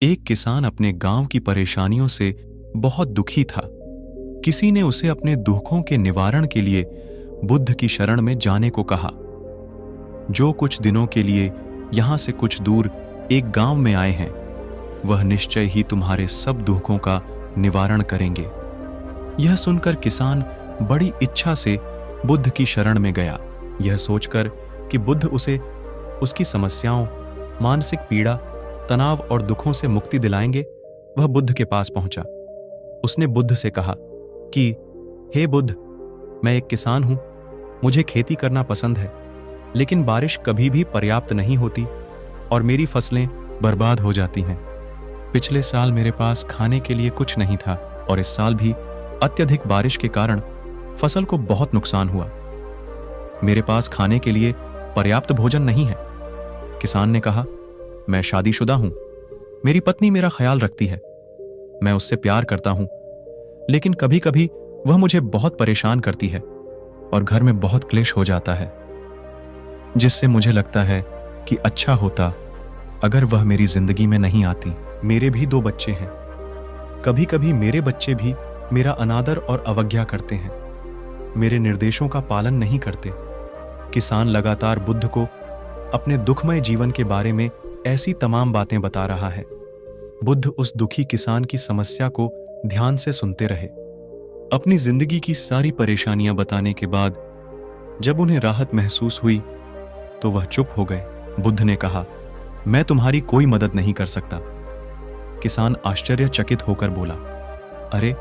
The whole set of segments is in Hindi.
एक किसान अपने गांव की परेशानियों से बहुत दुखी था। किसी ने उसे अपने दुखों के निवारण के लिए बुद्ध की शरण में जाने को कहा, जो कुछ दिनों के लिए यहां से कुछ दूर एक गांव में आए हैं, वह निश्चय ही तुम्हारे सब दुखों का निवारण करेंगे। यह सुनकर किसान बड़ी इच्छा से बुद्ध की शरण में गया, यह सोचकर कि बुद्ध उसे उसकी समस्याओं, मानसिक पीड़ा, तनाव और दुखों से मुक्ति दिलाएंगे। वह बुद्ध के पास पहुंचा। उसने बुद्ध से कहा कि हे बुद्ध, मैं एक किसान हूं, मुझे खेती करना पसंद है, लेकिन बारिश कभी भी पर्याप्त नहीं होती और मेरी फसलें बर्बाद हो जाती हैं। पिछले साल मेरे पास खाने के लिए कुछ नहीं था और इस साल भी अत्यधिक बारिश के कारण फसल को बहुत नुकसान हुआ। मेरे पास खाने के लिए पर्याप्त भोजन नहीं है। किसान ने कहा, मैं शादीशुदा हूं, मेरी पत्नी मेरा ख्याल रखती है, मैं उससे प्यार करता हूं, लेकिन कभी कभी वह मुझे बहुत परेशान करती है और घर में बहुत क्लेश हो जाता है, जिससे मुझे लगता है कि अच्छा होता अगर वह मेरी जिंदगी में नहीं आती। मेरे भी 2 बच्चे हैं। कभी कभी मेरे बच्चे भी मेरा अनादर और अवज्ञा करते हैं, मेरे निर्देशों का पालन नहीं करते। किसान लगातार बुद्ध को अपने दुखमय जीवन के बारे में ऐसी तमाम बातें बता रहा है। बुद्ध उस दुखी किसान की समस्या को ध्यान से सुनते रहे। अपनी जिंदगी की सारी परेशानियां बताने के बाद जब उन्हें राहत महसूस हुई तो वह चुप हो गए। बुद्ध ने कहा, मैं तुम्हारी कोई मदद नहीं कर सकता। किसान आश्चर्यचकित होकर बोला, अरे,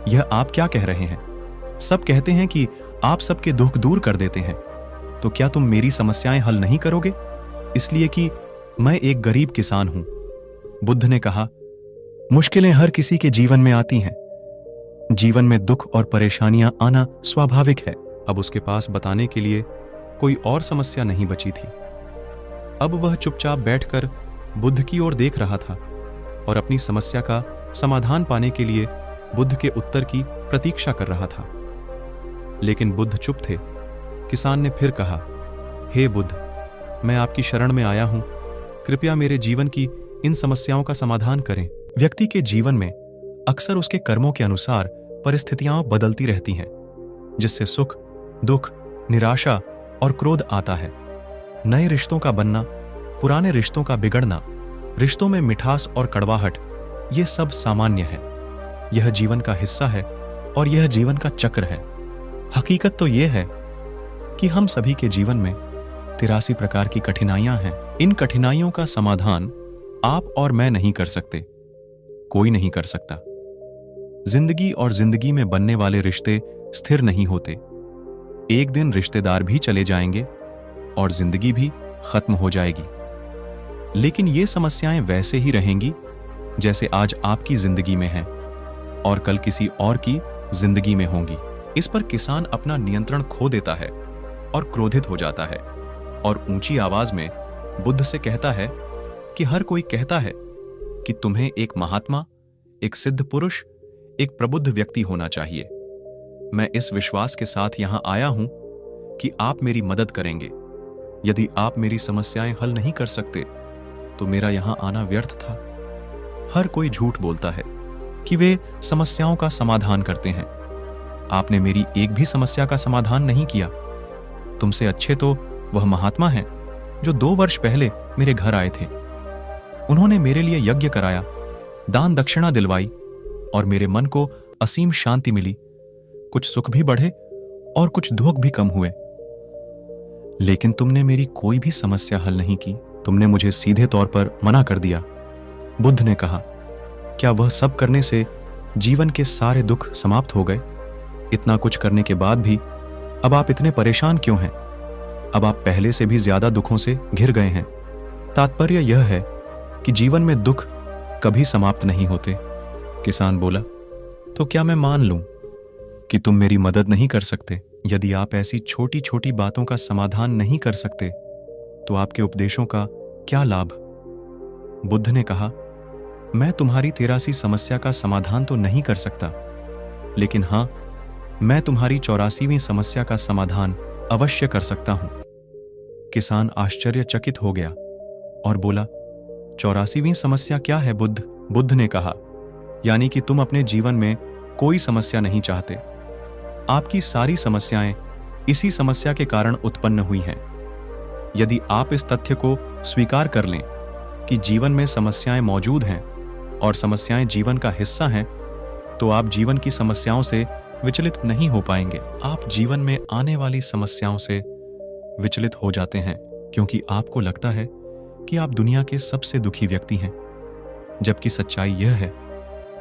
यह आप क्या कह रहे हैं? सब कहते हैं कि आप सबके दुख दूर कर देते हैं, तो क्या तुम मेरी समस्याएं हल नहीं करोगे? इसलिए कि मैं एक गरीब किसान हूं। बुद्ध ने कहा, मुश्किलें हर किसी के जीवन में आती हैं। जीवन में दुख और परेशानियां आना स्वाभाविक है। अब उसके पास बताने के लिए कोई और समस्या नहीं बची थी। अब वह चुपचाप बैठकर बुद्ध की ओर देख रहा था और अपनी समस्या का समाधान पाने के लिए बुद्ध के उत्तर की प्रतीक्षा कर रहा था। लेकिन बुद्ध चुप थे। किसान ने फिर कहा, हे बुद्ध, मैं आपकी शरण में आया हूं, कृपया मेरे जीवन की इन समस्याओं का समाधान करें। व्यक्ति के जीवन में अक्सर उसके कर्मों के अनुसार परिस्थितियां बदलती रहती हैं, जिससे सुख, दुख, निराशा और क्रोध आता है। नए रिश्तों का बनना, पुराने रिश्तों का बिगड़ना, रिश्तों में मिठास और कड़वाहट, ये सब सामान्य है। यह जीवन का हिस्सा है और यह जीवन का चक्र है। हकीकत तो यह है कि हम सभी के जीवन में 83 प्रकार की कठिनाइयां हैं। इन कठिनाइयों का समाधान आप और मैं नहीं कर सकते, कोई नहीं कर सकता। जिंदगी और जिंदगी में बनने वाले रिश्ते स्थिर नहीं होते। एक दिन रिश्तेदार भी चले जाएंगे और जिंदगी भी खत्म हो जाएगी। लेकिन ये समस्याएं वैसे ही रहेंगी जैसे आज आपकी जिंदगी में हैं और कल किसी और की जिंदगी में होंगी। इस पर किसान अपना नियंत्रण खो देता है और क्रोधित हो जाता है और ऊंची आवाज में बुद्ध से कहता है कि हर कोई कहता है कि तुम्हें एक महात्मा, एक सिद्ध पुरुष, एक प्रबुद्ध व्यक्ति होना चाहिए। मैं इस विश्वास के साथ यहां आया हूं कि आप मेरी मदद करेंगे। यदि आप मेरी समस्याएं हल नहीं कर सकते तो मेरा यहां आना व्यर्थ था। हर कोई झूठ बोलता है कि वे समस्याओं का समाधान करते हैं। आपने मेरी एक भी समस्या का समाधान नहीं किया। तुमसे अच्छे तो वह महात्मा हैं जो 2 वर्ष पहले मेरे घर आए थे। उन्होंने मेरे लिए यज्ञ कराया, दान दक्षिणा दिलवाई और मेरे मन को असीम शांति मिली। कुछ सुख भी बढ़े और कुछ दुख भी कम हुए। लेकिन तुमने मेरी कोई भी समस्या हल नहीं की। तुमने मुझे सीधे तौर पर मना कर दिया। बुद्ध ने कहा, क्या वह सब करने से जीवन के सारे दुख समाप्त हो गए? इतना कुछ करने के बाद भी अब आप इतने परेशान क्यों हैं? अब आप पहले से भी ज्यादा दुखों से घिर गए हैं। तात्पर्य यह है कि जीवन में दुख कभी समाप्त नहीं होते। किसान बोला, तो क्या मैं मान लूं कि तुम मेरी मदद नहीं कर सकते? यदि आप ऐसी छोटी छोटी बातों का समाधान नहीं कर सकते तो आपके उपदेशों का क्या लाभ? बुद्ध ने कहा, मैं तुम्हारी 83 समस्या का समाधान तो नहीं कर सकता, लेकिन हां, मैं तुम्हारी 84वीं समस्या का समाधान अवश्य कर सकता हूं। किसान आश्चर्यचकित हो गया और बोला, 84वीं समस्या क्या है बुद्ध? बुद्ध ने कहा, यानी कि तुम अपने जीवन में कोई समस्या नहीं चाहते। आपकी सारी समस्याएं इसी समस्या के कारण उत्पन्न हुई हैं। यदि आप इस तथ्य को स्वीकार कर लें कि जीवन में समस्याएं मौजूद हैं और समस्याएं जीवन का हिस्सा हैं, तो आप जीवन की समस्याओं से विचलित नहीं हो पाएंगे। आप जीवन में आने वाली समस्याओं से विचलित हो जाते हैं क्योंकि आपको लगता है कि आप दुनिया के सबसे दुखी व्यक्ति हैं, जबकि सच्चाई यह है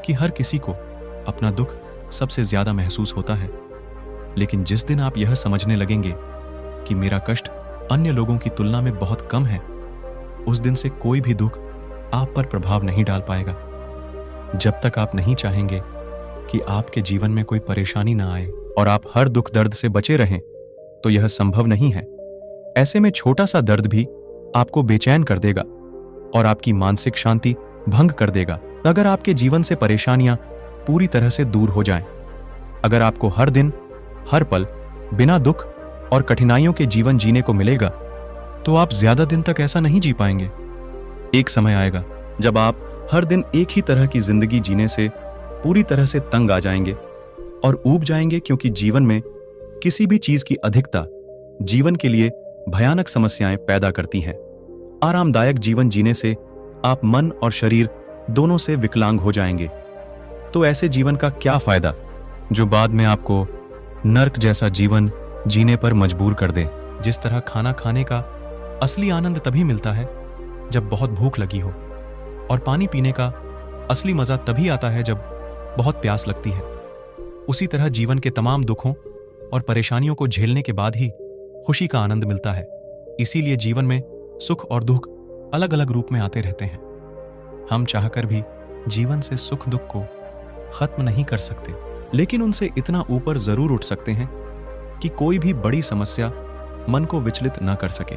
कि हर किसी को अपना दुख सबसे ज्यादा महसूस होता है। लेकिन जिस दिन आप यह समझने लगेंगे कि मेरा कष्ट अन्य लोगों की तुलना में बहुत कम है, उस दिन से कोई भी दुख आप पर प्रभाव नहीं डाल पाएगा। जब तक आप नहीं चाहेंगे कि आपके जीवन में कोई परेशानी ना आए और आप हर दुख दर्द से बचे रहें, तो यह संभव नहीं है। ऐसे में छोटा सा दर्द भी आपको बेचैन कर देगा और आपकी मानसिक शांति भंग कर देगा। अगर आपके जीवन से परेशानियां पूरी तरह से दूर हो जाएं, अगर आपको हर दिन हर पल बिना दुख और कठिनाइयों के जीवन जीने को मिलेगा, तो आप ज्यादा दिन तक ऐसा नहीं जी पाएंगे। एक समय आएगा जब आप हर दिन एक ही तरह की जिंदगी जीने से पूरी तरह से तंग आ जाएंगे और ऊब जाएंगे, क्योंकि जीवन में किसी भी चीज की अधिकता जीवन के लिए भयानक समस्याएं पैदा करती है। आरामदायक जीवन जीने से आप मन और शरीर दोनों से विकलांग हो जाएंगे। तो ऐसे जीवन का क्या फायदा जो बाद में आपको नर्क जैसा जीवन जीने पर मजबूर कर दे। जिस तरह खाना खाने का असली आनंद तभी मिलता है जब बहुत भूख लगी हो, और पानी पीने का असली मजा तभी आता है जब बहुत प्यास लगती है, उसी तरह जीवन के तमाम दुखों और परेशानियों को झेलने के बाद ही खुशी का आनंद मिलता है। इसीलिए जीवन में सुख और दुख अलग अलग रूप में आते रहते हैं। हम चाहकर भी जीवन से सुख दुख को खत्म नहीं कर सकते, लेकिन उनसे इतना ऊपर जरूर उठ सकते हैं कि कोई भी बड़ी समस्या मन को विचलित न कर सके।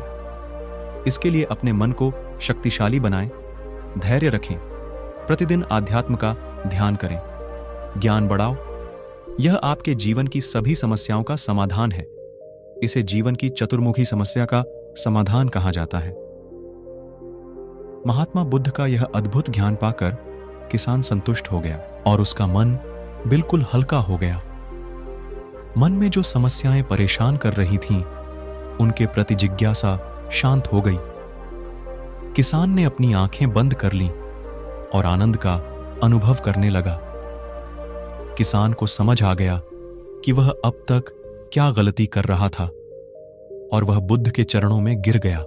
इसके लिए अपने मन को शक्तिशाली बनाएं, धैर्य रखें, प्रतिदिन आध्यात्म का ध्यान करें, ज्ञान बढ़ाओ। यह आपके जीवन की सभी समस्याओं का समाधान है। इसे जीवन की चतुर्मुखी समस्या का समाधान कहा जाता है। महात्मा बुद्ध का यह अद्भुत ज्ञान पाकर किसान संतुष्ट हो गया और उसका मन बिल्कुल हल्का हो गया। मन में जो समस्याएं परेशान कर रही थीं, उनके प्रति जिज्ञासा शांत हो गई। किसान ने अपनी आंखें बंद कर लीं और आनंद का अनुभव करने लगा। किसान को समझ आ गया कि वह अब तक क्या गलती कर रहा था और वह बुद्ध के चरणों में गिर गया।